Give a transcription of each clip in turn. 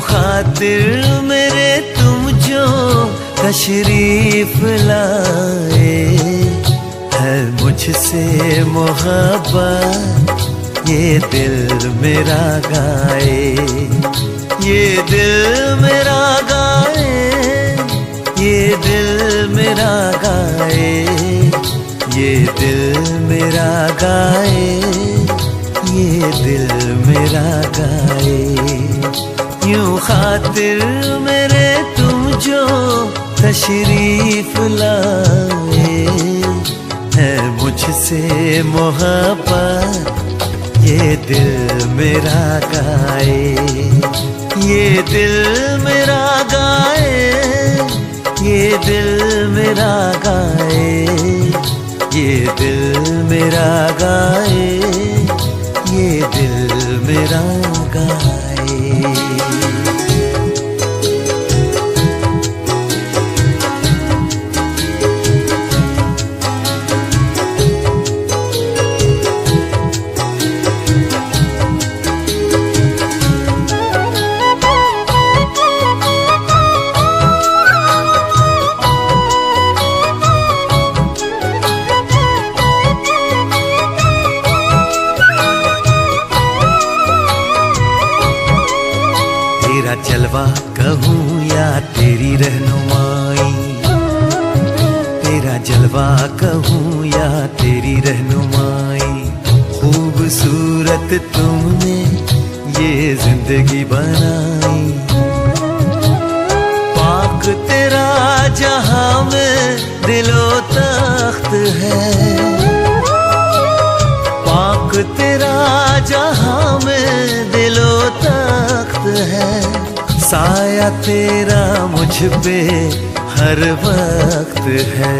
खातिर मेरे तुम जो तशरीफ लाए, है मुझसे मोहब्बत ये दिल मेरा गाए, ये दिल मेरा गाए, ये दिल मेरा गाए, ये दिल मेरा गाए, ये दिल मेरा गाए। यूं खातिर मेरे तुम जो तशरीफ लाए, है मुझसे मोहब्बत ये दिल मेरा गाए, ये दिल मेरा गाए, ये दिल मेरा गाए, ये दिल मेरा गाए, ये दिल मेरा गाए। तेरा जलवा कहूँ या तेरी रहनुमाई, तेरा जलवा कहूँ या तेरी रहनुमाई, खूबसूरत तुमने ये जिंदगी बनाई। पाक तेरा जहां में दिलो तख्त है, पाक तेरा जहां में दिलो तख्त है, साया तेरा मुझ पे हर वक्त है।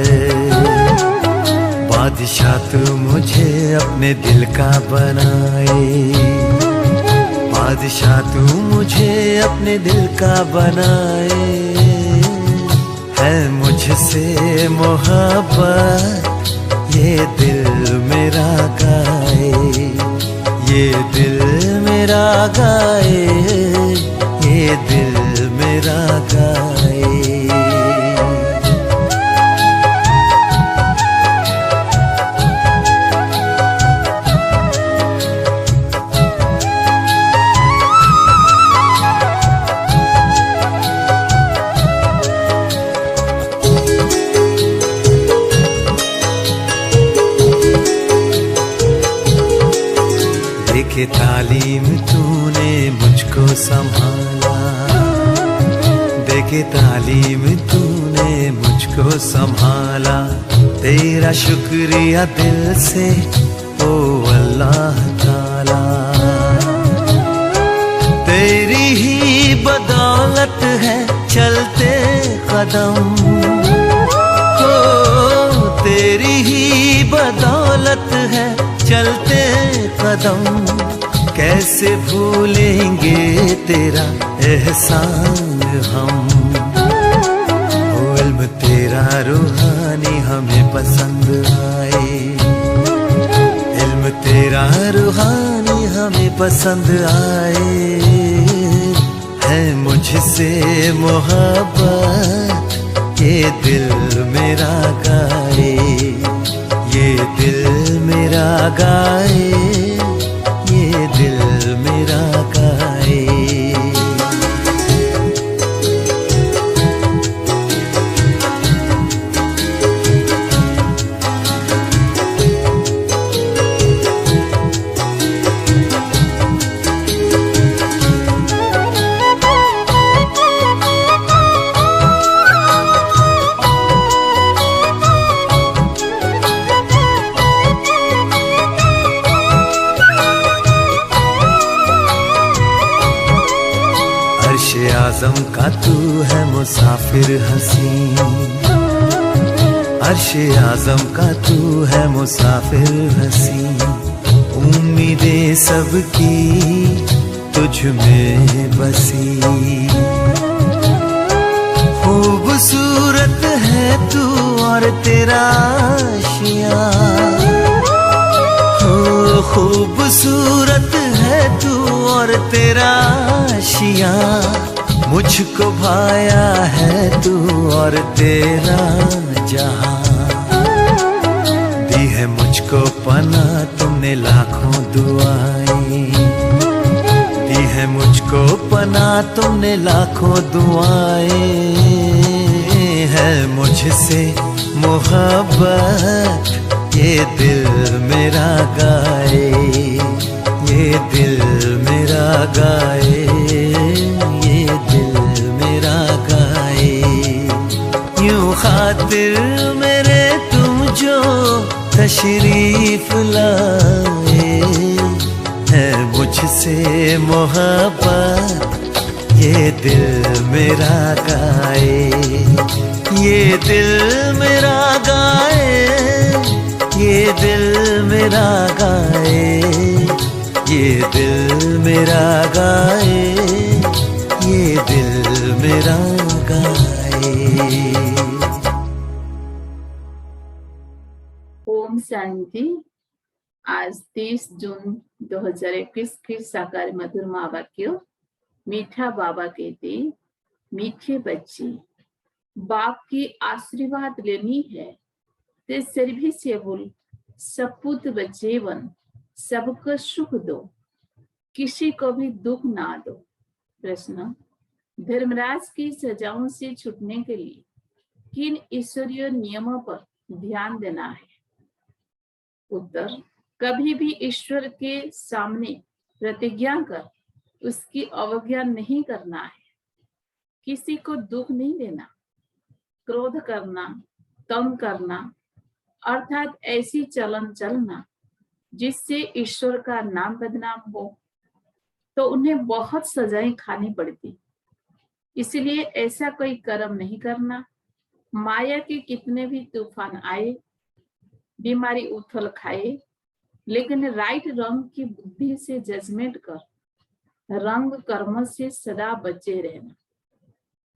बादशाह तू मुझे अपने दिल का बनाए, बादशाह तू मुझे अपने दिल का बनाए, है मुझसे मोहब्बत ये दिल मेरा गाए, ये दिल मेरा गाए, ये दिल मेरा गाए। देखे तालीम तूने मुझको संभाला, देखे तालीम तूने मुझको संभाला, तेरा शुक्रिया दिल से ओ अल्लाह ताला। तेरी ही बदौलत है चलते कदम, हो तेरी ही बदौलत है चलते कदम, कैसे भूलेंगे तेरा एहसान हम। वो इल्म तेरा रूहानी हमें पसंद आए, इल्म तेरा रूहानी हमें पसंद आए, है मुझसे मोहब्बत ये दिल मेरा गाए, ये दिल मेरा गाए, ये दिल मेरा गाए। अर्शे आज़म का तू है मुसाफिर हसीन, अर्शे आज़म का तू है मुसाफिर हसीन, उम्मीदें सबकी तुझ में बसी। खूबसूरत है तू और तेरा आशियाँ, हो खूबसूरत है तू और तेरा आशिया, मुझको भाया है तू और तेरा जहां। दी है मुझको पना तुमने लाखों दुआएं, दी है मुझको पना तुमने लाखों दुआएं। है मुझसे मोहब्बत ये दिल मेरा गाए, ये दिल मेरा गाए, ये दिल मेरा गाए। यूं खातिर मेरे तुम जो तशरीफ लाए, है मुझसे मोहब्बत ये दिल मेरा गाए, ये दिल मेरा गाए, ये दिल मेरा गाए, ये दिल मेरा गाए, ये दिल मेरा गाए। ओम शांति। आज 30 जून 2021 के साकार मधुर माँ वाक्य। मीठा बाबा कहते, मीठे बच्चे, बाप की आशीर्वाद लेनी है ते सर्वी से बोल, सपूत बच्चेवन सबको सुख दो, किसी को भी दुख ना दो। प्रश्न, धर्मराज की सजाओं से छूटने के लिए किन ईश्वरीय नियमों पर ध्यान देना है? उत्तर, कभी भी ईश्वर के सामने प्रतिज्ञा कर उसकी अवज्ञा नहीं करना है, किसी को दुख नहीं देना, क्रोध करना, तंग करना, अर्थात ऐसी चलन चलना जिससे ईश्वर का नाम बदनाम हो, तो उन्हें बहुत सजाएं खानी पड़ती। इसलिए ऐसा कोई कर्म नहीं करना। माया के कितने भी तूफान आए, बीमारी उथल खाए, लेकिन राइट रंग की बुद्धि से जजमेंट कर रंग कर्म से सदा बचे रहना।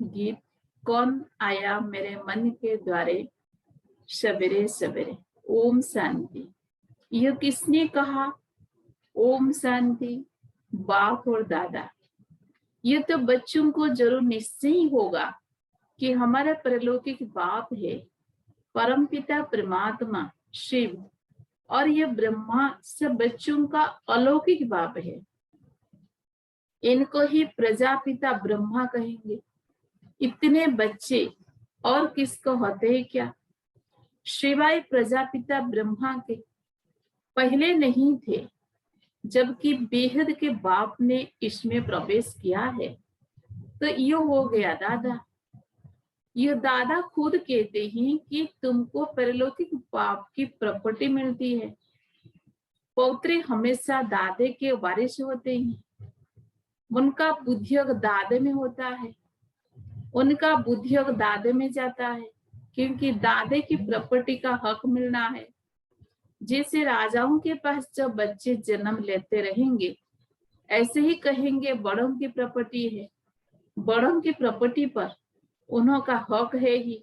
गीत, कौन आया मेरे मन के द्वारे सवेरे सवेरे। ओम शांति। यह किसने कहा? ओम शांति। बाप और दादा। यह तो बच्चों को जरूर निश्चय ही होगा कि हमारा परलौकिक बाप है, परमपिता परमात्मा शिव, और यह ब्रह्मा सब बच्चों का अलौकिक बाप है। इनको ही प्रजापिता ब्रह्मा कहेंगे। इतने बच्चे और किसको होते हैं क्या? शिवाय प्रजापिता ब्रह्मा के पहले नहीं थे, जबकि बेहद के बाप ने इसमें प्रवेश किया है, तो ये हो गया दादा। ये दादा खुद कहते हैं कि तुमको परलौकिक बाप की प्रॉपर्टी मिलती है। पौत्रे हमेशा दादे के वारिस होते हैं। उनका बुद्धियोग दादे में होता है, उनका बुद्धियोग दादे में जाता है, क्योंकि दादे की प्रॉपर्टी का हक मिलना है। जैसे राजाओं के पास जब बच्चे जन्म लेते रहेंगे, ऐसे ही कहेंगे बड़ों की प्रॉपर्टी है, बड़ों की प्रॉपर्टी पर उन्हों का हक है ही।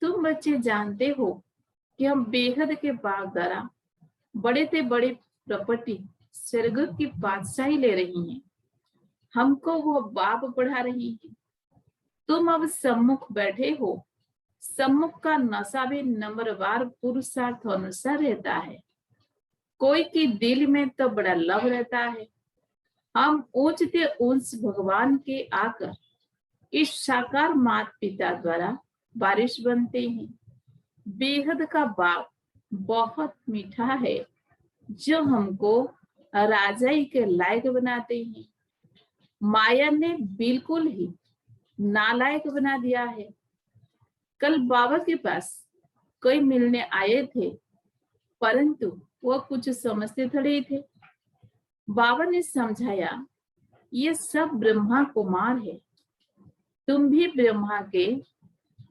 तुम बच्चे जानते हो कि हम बेहद के बाप द्वारा बड़े से बड़े प्रॉपर्टी स्वर्ग की बादशाही ले रही हैं। हमको वो बाप पढ़ा रही है। तुम अब सम्मुख बैठे हो। सम्मुख का नशा भी नंबरवार पुरुषार्थ अनुसार रहता है। कोई के दिल में तो बड़ा लव रहता है। हम ऊंच से ऊंच भगवान के आकर इस साकार माता पिता द्वारा बारिश बनते हैं। बेहद का बाप बहुत मीठा है, जो हमको राजाई के लायक बनाते हैं। माया ने बिल्कुल ही नालायक बना दिया है। कल बाबा के पास कोई मिलने आए थे, परंतु वो कुछ समझते थोड़े थे। बाबा ने समझाया, ये सब ब्रह्मा कुमार है, तुम भी ब्रह्मा के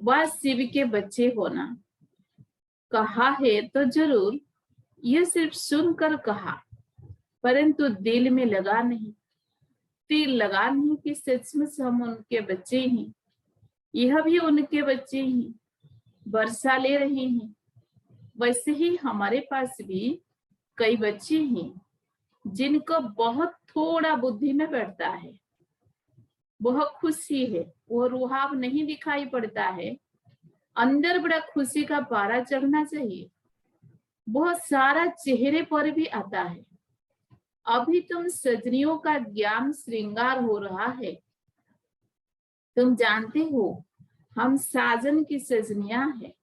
व शिव के बच्चे होना। कहा है तो जरूर, ये सिर्फ सुनकर कहा, परंतु दिल में लगा नहीं। तीर लगा नहीं कि सचमुच हम उनके बच्चे हैं। यह भी उनके बच्चे हैं, वर्षा ले रहे हैं। वैसे ही हमारे पास भी कई बच्चे हैं जिनको बहुत थोड़ा बुद्धि में बैठता है, वह खुशी है, वो रुहाब नहीं दिखाई पड़ता है, अंदर बड़ा खुशी का पारा चढ़ना चाहिए, बहुत सारा चेहरे पर भी आता है। अभी तुम सजनियों का ज्ञान श्रृंगार हो रहा है। तुम जानते हो हम साजन की सजनियां हैं।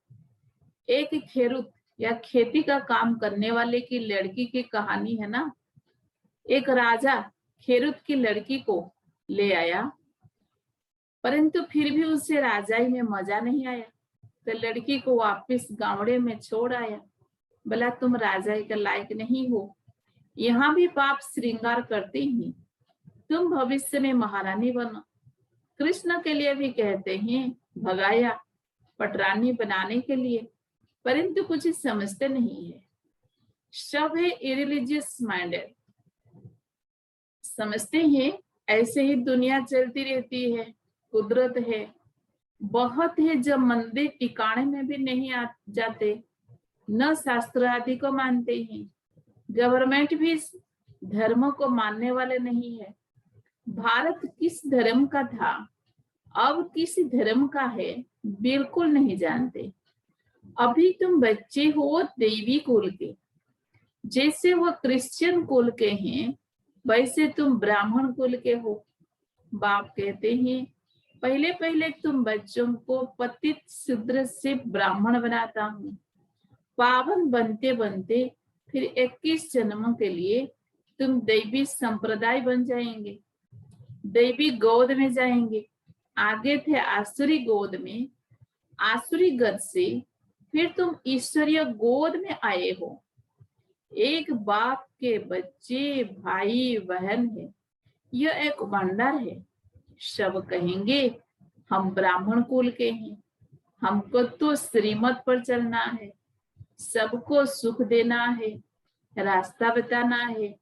एक खेरुत या खेती का काम करने वाले की लड़की की कहानी है ना। एक राजा खेरुत की लड़की को ले आया, परंतु फिर भी उसे राजाई में मजा नहीं आया, तो लड़की को वापस गावड़े में छोड़ आया। बोला तुम राजाई के लायक नहीं हो, यहाँ भी पाप श्रृंगार करते ही, तुम भविष्य में महारानी बनो। कृष्ण के लिए भी कहते हैं भगाया पटरानी बनाने के लिए, परंतु कुछ समझते नहीं है। सब है इरिलीजियस माइंडेड, समझते हैं ऐसे ही दुनिया चलती रहती है, कुदरत है। बहुत है जब मंदिर टिकाने में भी नहीं जाते, न शास्त्र आदि को मानते हैं। गवर्नमेंट भी धर्मों को मानने वाले नहीं है। भारत किस धर्म का था, अब किस धर्म का है, बिल्कुल नहीं जानते। अभी तुम बच्चे हो देवी कुल के, जैसे वो क्रिश्चियन कुल के हैं वैसे तुम ब्राह्मण कुल के हो। बाप कहते हैं पहले पहले तुम बच्चों को पतित शूद्र से ब्राह्मण बनाता हूँ, पावन बनते बनते फिर 21 जन्मों के लिए तुम दैवी संप्रदाय बन जाएंगे, दैवी गोद में जाएंगे। आगे थे आसुरी गोद में, आसुरी गद से फिर तुम ईश्वरीय गोद में आए हो। एक बाप के बच्चे भाई बहन है, यह एक भंडार है। सब कहेंगे हम ब्राह्मण कुल के हैं, हमको तो श्रीमत पर चलना है, सबको सुख देना है, रास्ता बताना है।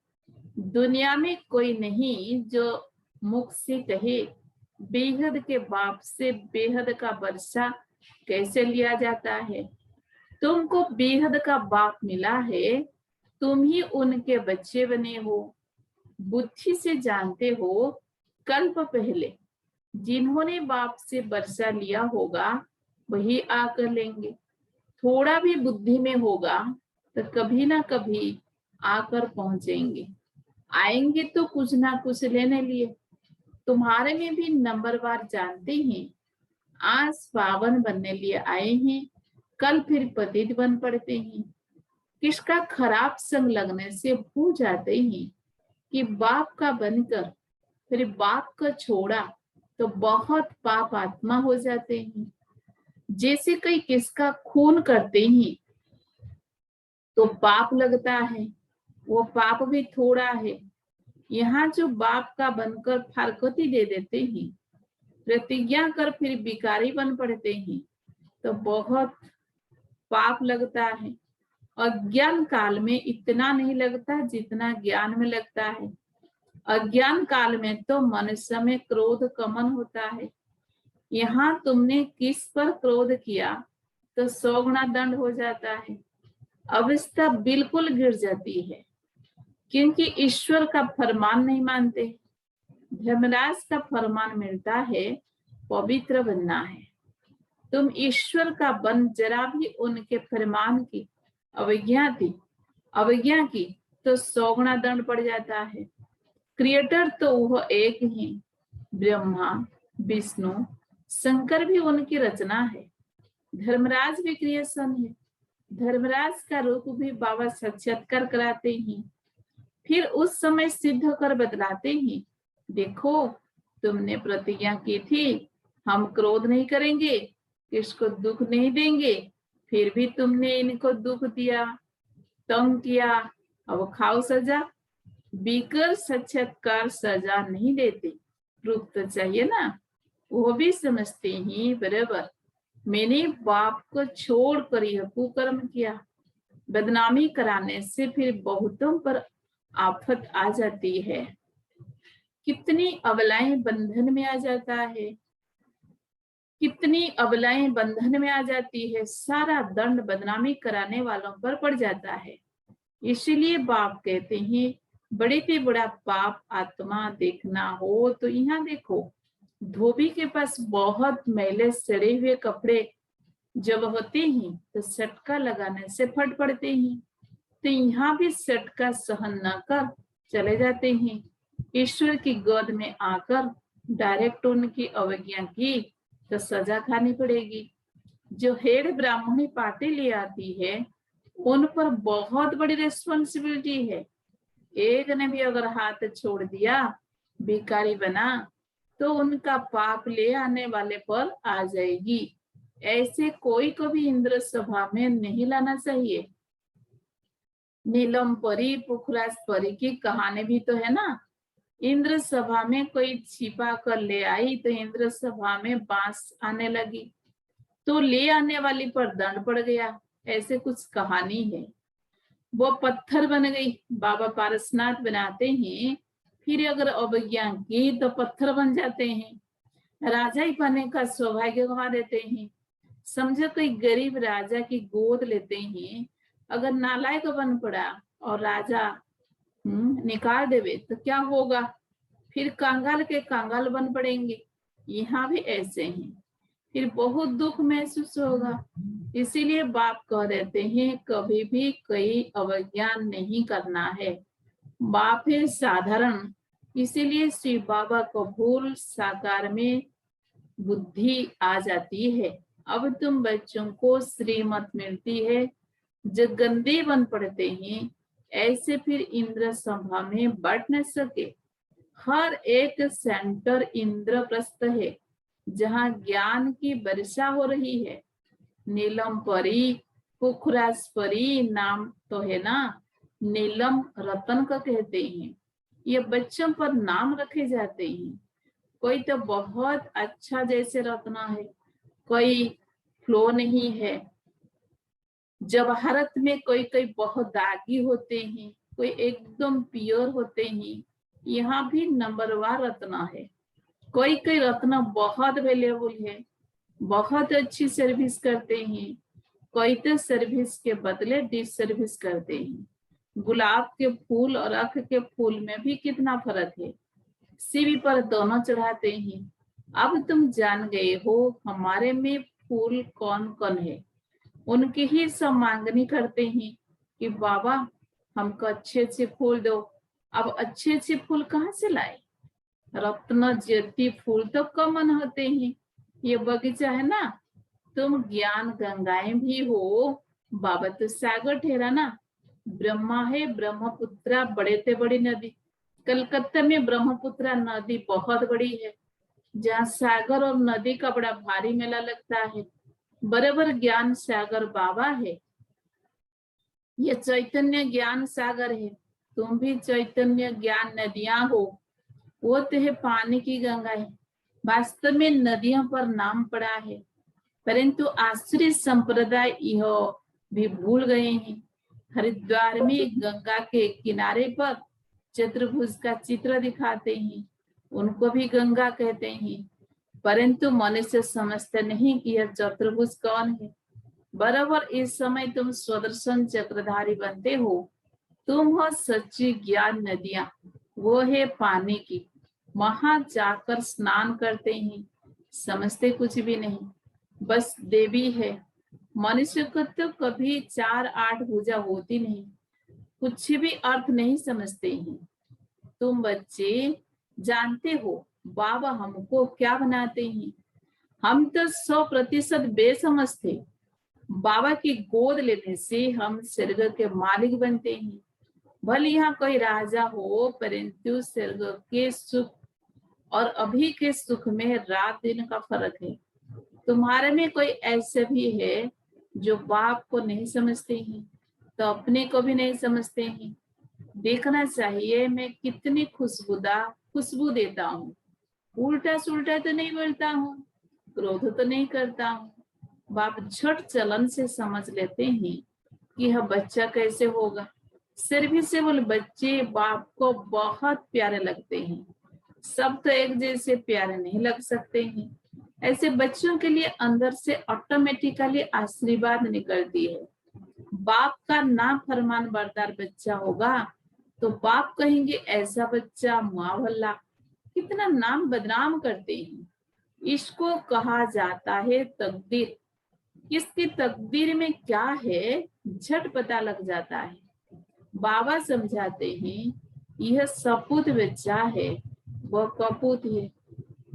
दुनिया में कोई नहीं जो मुख से कहे बेहद के बाप से बेहद का वर्षा कैसे लिया जाता है। तुमको बेहद का बाप मिला है, तुम ही उनके बच्चे बने हो। बुद्धि से जानते हो कल्प पहले जिन्होंने बाप से वर्षा लिया होगा वही आकर लेंगे। थोड़ा भी बुद्धि में होगा तो कभी ना कभी आकर पहुंचेंगे, आएंगे तो कुछ ना कुछ लेने लिए। तुम्हारे में भी नंबरवार जानते हैं, आज पावन बनने लिए आए हैं, कल फिर पतित बन पड़ते हैं। किसका खराब संग लगने से भूल जाते हैं कि बाप का बनकर फिर बाप का छोड़ा तो बहुत पाप आत्मा हो जाते हैं। जैसे कई किसका खून करते हैं तो पाप लगता है, वो पाप भी थोड़ा है। यहाँ जो बाप का बनकर फारकती दे देते हैं, प्रतिज्ञा कर फिर भिखारी बन पड़ते हैं तो बहुत पाप लगता है। अज्ञान काल में इतना नहीं लगता जितना ज्ञान में लगता है। अज्ञान काल में तो मनुष्य में क्रोध कमन होता है। यहाँ तुमने किस पर क्रोध किया तो 100 गुना दंड हो जाता है, अवस्था बिल्कुल गिर जाती है, क्योंकि ईश्वर का फरमान नहीं मानते। धर्मराज का फरमान मिलता है पवित्र बनना है। तुम ईश्वर का बन जरा भी उनके फरमान की अवज्ञा की तो 100 गुना दंड पड़ जाता है। क्रिएटर तो वह एक ही, ब्रह्मा विष्णु शंकर भी उनकी रचना है। धर्मराज भी क्रिएशन है। धर्मराज का रूप भी बाबा साक्षात्कार कराते हैं, फिर उस समय सिद्ध कर बतलाते हैं। देखो तुमने प्रतिज्ञा की थी हम क्रोध नहीं करेंगे, किसको दुख नहीं देंगे, फिर भी तुमने इनको दुख दिया, तंग किया, अब खाओ सजा। बिकर साक्षात्कार सजा नहीं देते, प्रूफ तो चाहिए ना। वो भी समझते हैं बराबर मैंने बाप को छोड़कर यह कुकर्म किया। बदनामी कराने से फिर बहुतों पर आफत आ जाती है। कितनी अबलाएं बंधन में आ जाता है, कितनी अबलाएं बंधन में आ जाती है। सारा दंड बदनामी कराने वालों पर पड़ जाता है। इसीलिए बाप कहते हैं बड़े से बड़ा पाप आत्मा देखना हो तो यहाँ देखो, धोबी के पास बहुत मैले सड़े हुए कपड़े जब होते हैं तो सटका लगाने से फट पड़ते हैं। तो यहाँ भी सटका सहन न कर चले जाते हैं। ईश्वर की गोद में आकर डायरेक्ट उनकी अवज्ञा की तो सजा खानी पड़ेगी। जो हेड ब्राह्मणी पार्टी ले आती है उन पर बहुत बड़ी रिस्पॉन्सिबिलिटी है। एक ने भी अगर हाथ छोड़ दिया, भिखारी बना, तो उनका पाप ले आने वाले पर आ जाएगी। ऐसे कोई को भी इंद्र सभा में नहीं लाना चाहिए। नीलम परी पुखराज परी की कहानी भी तो है ना। इंद्र सभा में कोई छिपा कर ले आई तो इंद्र सभा में बांस आने लगी, तो ले आने वाली पर दंड पड़ गया। ऐसे कुछ कहानी है। वो पत्थर बन गई। बाबा पारसनाथ बनाते हैं, फिर अगर अवज्ञा की तो पत्थर बन जाते हैं। राजा ही बनने का सौभाग्य गवा देते हैं। समझो कोई गरीब राजा की गोद लेते हैं, अगर नालायक बन पड़ा और राजा निकाल देवे तो क्या होगा? फिर कंगाल के कंगाल बन पड़ेंगे। यहाँ भी ऐसे हैं, फिर बहुत दुख महसूस होगा। इसीलिए बाप कह देते हैं कभी भी कोई अवज्ञा नहीं करना है। बाप है साधारण, इसीलिए श्री बाबा को भूल साकार में बुद्धि आ जाती है। अब तुम बच्चों को श्रीमत मिलती है, जो गंदे बन पड़ते हैं ऐसे फिर इंद्र सभा में बैठ न सके। हर एक सेंटर इंद्रप्रस्थ है जहाँ ज्ञान की वर्षा हो रही है। नीलम परी पुखराज परी नाम तो है ना, नीलम रतन का कहते हैं। ये बच्चों पर नाम रखे जाते हैं। कोई तो बहुत अच्छा जैसे रत्ना है, कोई फ्लो नहीं है। जवाहरत में कोई कोई बहुत दागी होते हैं, कोई एकदम प्योर होते हैं। यहाँ भी नंबरवार रत्ना है। कोई कोई रत्न बहुत वैल्यूएबल है, बहुत अच्छी सर्विस करते हैं। कोई तो सर्विस के बदले डिस सर्विस करते हैं। गुलाब के फूल और अख के फूल में भी कितना फर्क है। शिव पर दोनों चढ़ाते हैं। अब तुम जान गए हो हमारे में फूल कौन कौन है। उनकी ही सब मांगनी करते हैं कि बाबा हमको अच्छे अच्छे फूल दो। अब अच्छे अच्छे फूल कहाँ से लाए? रत्न ज्योति फूल तो कॉमन होते हैं। ये बगीचा है ना, तुम ज्ञान गंगाएं भी हो, बाबा तो सागर ठहरा ना। ब्रह्मा है ब्रह्मपुत्रा, बड़े से बड़ी नदी। कलकत्ता में ब्रह्मपुत्रा नदी बहुत बड़ी है, जहाँ सागर और नदी का बड़ा भारी मेला लगता है। बराबर ज्ञान सागर बाबा है। ये चैतन्य ज्ञान सागर है। तुम भी चैतन्य ज्ञान नदियां हो। वो तो है पानी की गंगा है। वास्तव में नदियों पर नाम पड़ा है, परंतु आश्रित संप्रदाय यह भी भूल गए हैं। हरिद्वार में गंगा के किनारे पर चतुर्भुज का चित्र दिखाते हैं, उनको भी गंगा कहते हैं। परंतु मनुष्य समझते नहीं कि यह चतुर्भुज कौन है। बराबर इस समय तुम स्वदर्शन चक्रधारी बनते हो। तुम हो सच्ची ज्ञान नदियां, वो है पानी की। वहां जाकर स्नान करते हैं, समझते कुछ भी नहीं, बस देवी है। मनुष्य को तो कभी 4-8 भुजा होती नहीं, कुछ भी अर्थ नहीं समझते हैं। तुम बच्चे जानते हो बाबा हमको क्या बनाते हैं। हम तो 100% बेसमझ थे। बाबा की गोद लेने से हम स्वर्ग के मालिक बनते हैं। भले यहाँ कोई राजा हो, परंतु स्वर्ग के सुख और अभी के सुख में रात दिन का फर्क है। तुम्हारे में कोई ऐसे भी है जो बाप को नहीं समझते हैं, तो अपने को भी नहीं समझते हैं। देखना चाहिए मैं कितनी खुशबू देता हूँ। उल्टा सुल्टा तो नहीं बोलता हूँ, क्रोध तो नहीं करता हूँ। बाप झट चलन से समझ लेते हैं कि यह बच्चा कैसे होगा। सर्विसेबल बच्चे बाप को बहुत प्यारे लगते हैं। सब तो एक जैसे प्यारे नहीं लग सकते हैं। ऐसे बच्चों के लिए अंदर से ऑटोमेटिकली आशीर्वाद निकलती है। बाप का ना फरमान बरदार बच्चा होगा तो बाप कहेंगे ऐसा बच्चा मुआवल्ला, कितना नाम बदनाम करते हैं। इसको कहा जाता है तकदीर। किसकी तकदीर में क्या है झट पता लग जाता है। बाबा समझाते हैं यह सपूत बच्चा है, वह कपूत है।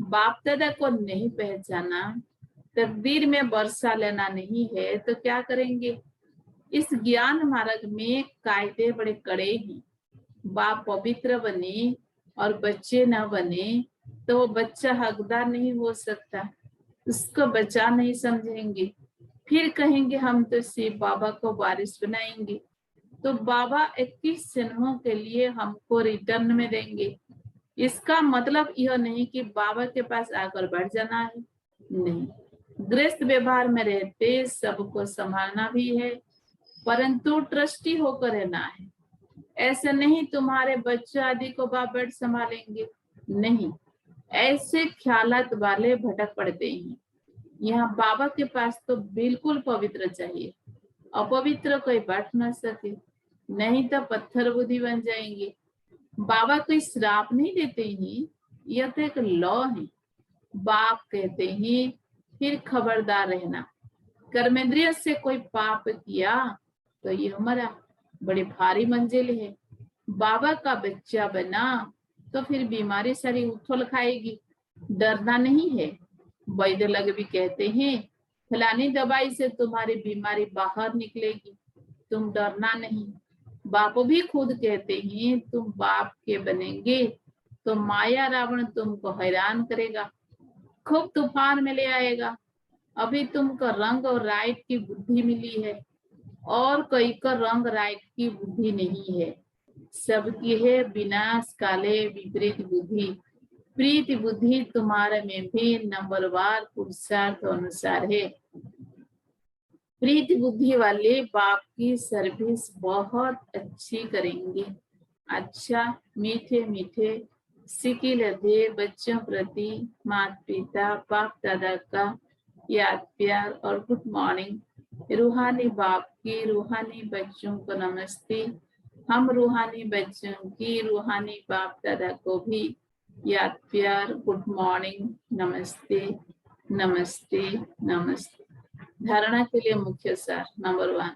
बाप दादा को नहीं पहचाना, तकदीर में वर्षा लेना नहीं है तो क्या करेंगे। इस ज्ञान मार्ग में कायदे बड़े कड़े हैं। बाप पवित्र बने और बच्चे न बने तो वो बच्चा हकदार नहीं हो सकता, उसको बच्चा नहीं समझेंगे। फिर कहेंगे हम तो शिव बाबा को वारिस बनाएंगे, तो बाबा 21 जन्मों के लिए हमको रिटर्न में देंगे। इसका मतलब यह नहीं कि बाबा के पास आकर बैठ जाना है, नहीं। गृहस्थ व्यवहार में रहते सबको संभालना भी है, परंतु ट्रस्टी होकर रहना है। ऐसे नहीं तुम्हारे बच्चे आदि को बाप बैठ संभालेंगे, नहीं। ऐसे ख्यालात वाले भटक पड़ते हैं। यहाँ बाबा के पास तो बिल्कुल पवित्र चाहिए, अपवित्र कोई बैठ न सके, नहीं तो पत्थर बुद्धि बन जाएंगे। बाबा कोई श्राप नहीं देते हैं, यह तो एक लॉ है। बाप कहते हैं फिर खबरदार रहना, कर्मेंद्रिय से कोई पाप किया तो यह मरा, बड़ी भारी मंजिल है। बाबा का बच्चा बना तो फिर बीमारी सारी उथल खाएगी, डरना नहीं है। वैद्य लोग भी कहते हैं फलानी दवाई से तुम्हारी बीमारी बाहर निकलेगी, तुम डरना नहीं। बाप भी खुद कहते हैं तुम बाप के बनेंगे तो माया रावण तुमको हैरान करेगा, खूब तूफान में ले आएगा। अभी तुमको रंग और राइट की बुद्धि मिली है, और कोई का रंग राइट की बुद्धि नहीं है। सबकी है विनाश काले विपरीत बुद्धि। प्रीति बुद्धि तुम्हारे में भी नंबरवार पुरुषार्थ अनुसार है। प्रीति बुद्धि वाले बाप की सर्विस बहुत अच्छी करेंगे। अच्छा मीठे मीठे सिकी लदे बच्चों प्रति माता पिता बाप दादा का याद प्यार और गुड मॉर्निंग। रूहानी बाप की रूहानी बच्चों को नमस्ते। हम रूहानी बच्चों की रूहानी बाप दादा को भी याद प्यार गुड मॉर्निंग, नमस्ते नमस्ते नमस्ते। धारणा के लिए मुख्य सार नंबर 1,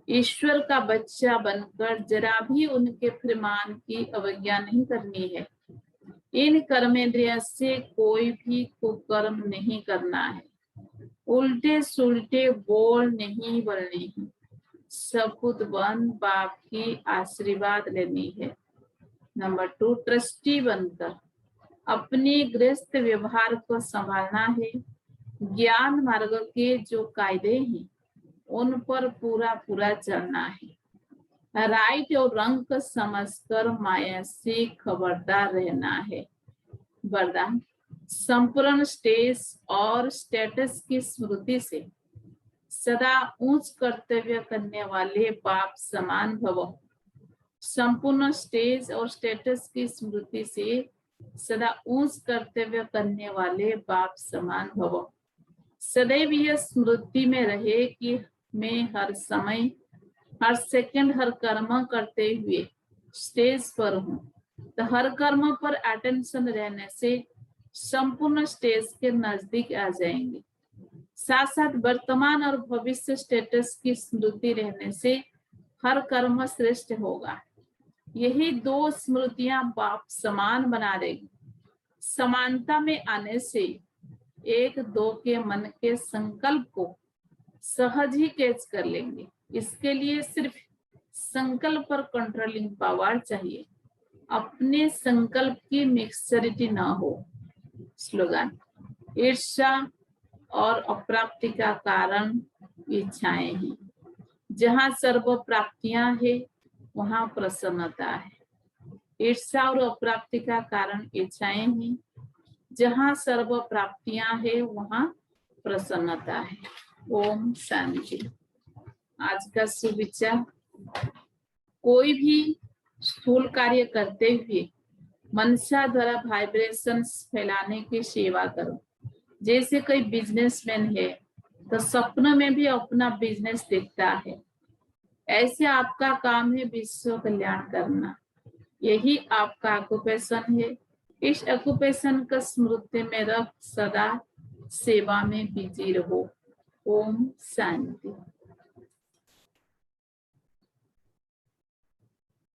ईश्वर का बच्चा बनकर जरा भी उनके फरमान की अवज्ञा नहीं करनी है। इन कर्मेंद्रिय से कोई भी कुकर्म नहीं करना है, उल्टे सुलटे बोल नहीं बोलने हैं, सपूत बन बाप की आशीर्वाद लेनी है। नंबर 2, ट्रस्टी बनकर अपने गृहस्थ व्यवहार को संभालना है। ज्ञान मार्ग के जो कायदे हैं उन पर पूरा पूरा चलना है। राइट और रंग को समझकर माया से खबरदार रहना है। वरदान, संपूर्ण स्टेज और स्टेटस की स्मृति से सदा ऊंच कर्तव्य करने वाले बाप समान भव। संपूर्ण स्टेज और स्टेटस की स्मृति से सदा ऊंच कर्तव्य करने वाले बाप समान भव। सदैव यह स्मृति में रहे कि मैं हर समय हर सेकंड हर कर्म करते हुए स्टेज पर हूँ। तो हर कर्म पर अटेंशन रहने से संपूर्ण स्टेज के नजदीक आ जाएंगे। साथ साथ वर्तमान और भविष्य स्टेटस की स्मृति रहने से हर कर्म श्रेष्ठ होगा। यही 2 स्मृतियां बाप समान बना देगी। समानता में आने से 1-2 के मन के संकल्प को सहज ही कैच कर लेंगे। इसके लिए सिर्फ संकल्प पर कंट्रोलिंग पावर चाहिए, अपने संकल्प की मिक्सचरिटी ना हो। स्लोगन, ईर्ष्या और अप्राप्ति का कारण इच्छाएं हैं। जहाँ सर्व प्राप्तियां है वहाँ प्रसन्नता है। ईर्ष्या और अप्राप्ति का कारण इच्छाएं हैं, जहाँ सर्व प्राप्तियां है वहाँ प्रसन्नता है। ओम शांति। आज का सुविचार, कोई भी स्थूल कार्य करते हुए मनसा द्वारा वाइब्रेशंस फैलाने की सेवा करो। जैसे कोई बिजनेसमैन है तो सपनों में भी अपना बिजनेस देखता है, ऐसे आपका काम है विश्व कल्याण करना। यही आपका ऑक्यूपेशन है। इस ऑक्यूपेशन का स्मृति में रख सदा सेवा में बिजी रहो। ओम शांति।